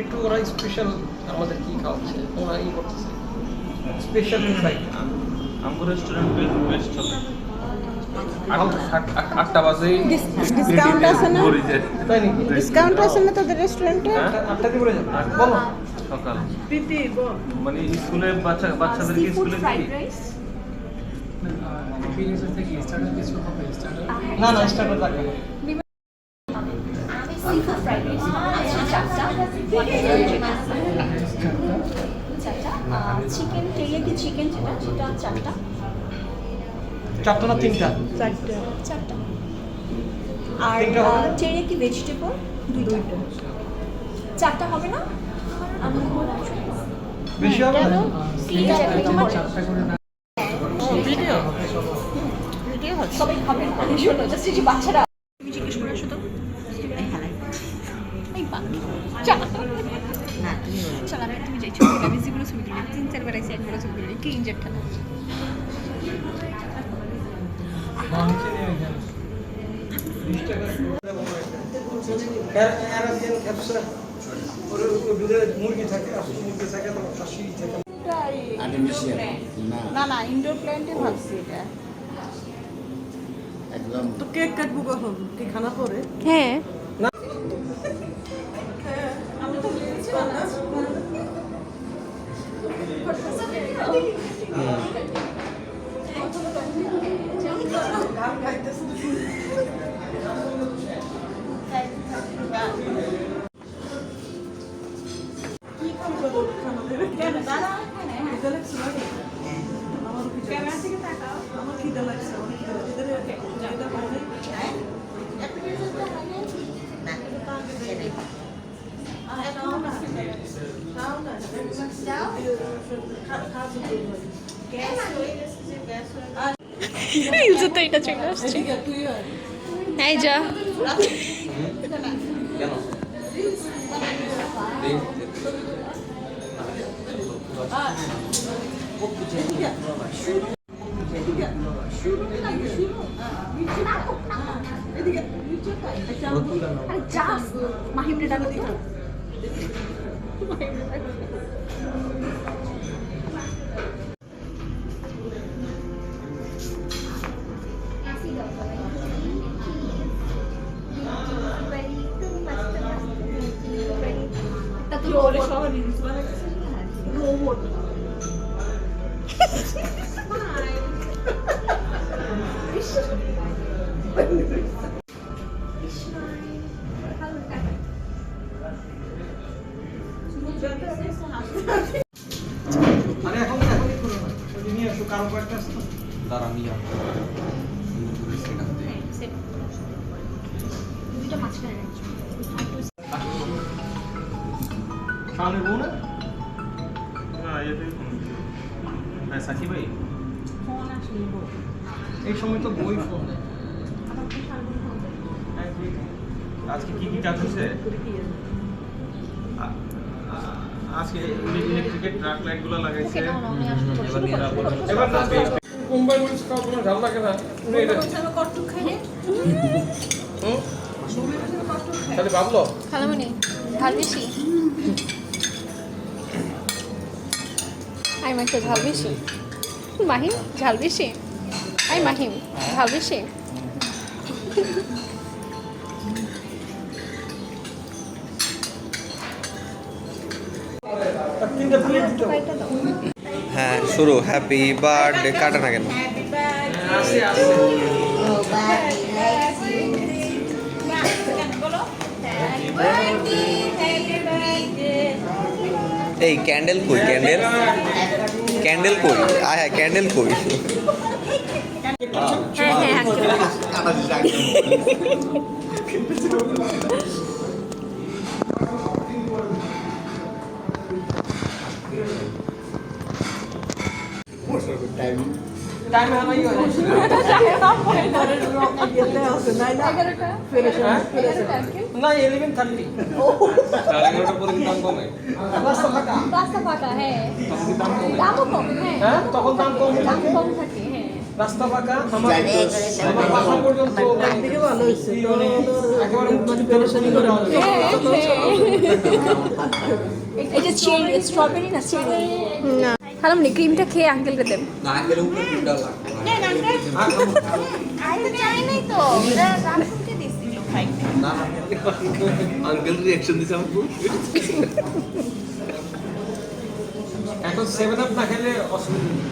একটু ওরা স্পেশাল আমাদের কি খাওয়াচ্ছে ওরা ই করতেছে স্পেশাল ফ্রাই আমাদের রেস্টুরেন্টের বেস্ট চলে 8টা বাজে ডিসকাউন্ট আছে না? তাই নাকি ডিসকাউন্ট আছে না তোদের রেস্টুরেন্টে? 8টা দিয়ে পড়ে যাবে বলো সকাল প্রীতি মানে স্কুলে বাচ্চাদেরকে স্কুলে ফ্রাইড রাইস না না স্টার্টার রাখবে seafood fried rice chicken teriyaki chicken যেটা চারটা 4টা না 3টা চারটা আর তিনটা হবে না? টেরিয়াকি ভেজিটেবল দুইটা চারটা হবে না আমি বেশি হবে না ভিডিও ভিডিও হচ্ছে। সবাই খাবে শোনো জাস্ট যে বাচ্চারা তুমি জিজ্ঞেস করে আসো তো এই বা চল আমি তুমি যাই ছবি আমি যেগুলো ছবি তুলি 3-4 বার একবার ছবি তুলি কি ইনজেক্টটা মুরগি থাকে মুরগি থাকে খাসি থাকে না না ইনডোর প্ল্যান্টে ভাবছি এটা একদম তো কেক কাটবো কখন কি খানা পরে? হ্যাঁ আমার খিদে লাগছে রিলসে তো এটা চলে আসছে এই যা কেন মাহিমরে ডাকো দিও আরে এখন এখনই করো না ওই নিয়ে আসো কারো কয়েকটা আসতো দাঁড়া নিয়ে আসো দুইটা মাঝখানে রাখছো সামনে বউ না হ্যাঁ সাকিব ভাই এই সময় তো বই ফোন আজকে কি কি কাজ হয়েছে আজকে ইলেকট্রিকের ট্রাক লাইটগুলো লাগাইছে এবার না মুম্বাই পুলিশ কাউ কোনো ঝাল লাগে না উনি এটা তাহলে ভাবলো খালামণি ঝাল বেশি আই মাকে ঝাল বেশি মাহিম ঝাল বেশি আই মাহিম ঝাল বেশি তিনটা প্লেট দিতে হ্যাঁ শুরু হ্যাপি বার্থডে কাটা না কেন আসে আসে এই ক্যান্ডেল কই ক্যান্ডেল ক্যান্ডেল কই আয় হ্যাঁ ক্যান্ডেল কই হ্যাঁ হ্যাঁ টাইম হানাই হয় না 11:30 11:30 পরে দাম কমে রাস্তা ফাঁকা রাস্তা ফাঁকা হ্যাঁ তখন কি দাম কমে দামও কম হ্যাঁ হ্যাঁ তখন দাম কম দাম কম থাকে হ্যাঁ রাস্তা পাকা আমার বাসা পর্যন্ত একদিকে ভালো হয়েছে তো একেবারে মানে পেরেশানি করে এটা চেরি স্ট্রবেরি না চেরি না হ্যালো মানে ক্রিমটা খেয়ে আঙ্কেলকে দেব না আঙ্কেল উপরে দুটা লাগবে আঙ্কেল রিঅ্যাকশন দিছে আমাকে এখন 7 আপ না খেলে অসুবিধা নেই।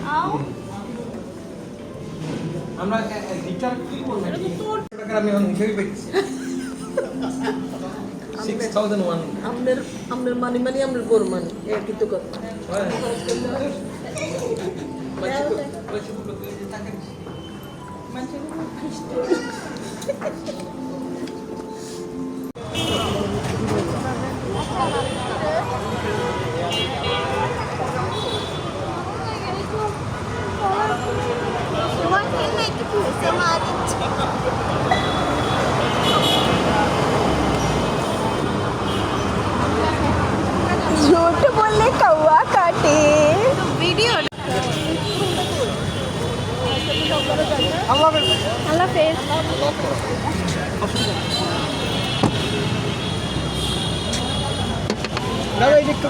আমরা লিটার কি বলবো টাকা আমি এখন হিসেবে পেয়েছি 6001 আমাদের মানি মানি আমরা গরু মানি একই তো কথা झूठ बोलले कौवा काटे वीडियो আল্লাহ হাফেজ না এই দেখো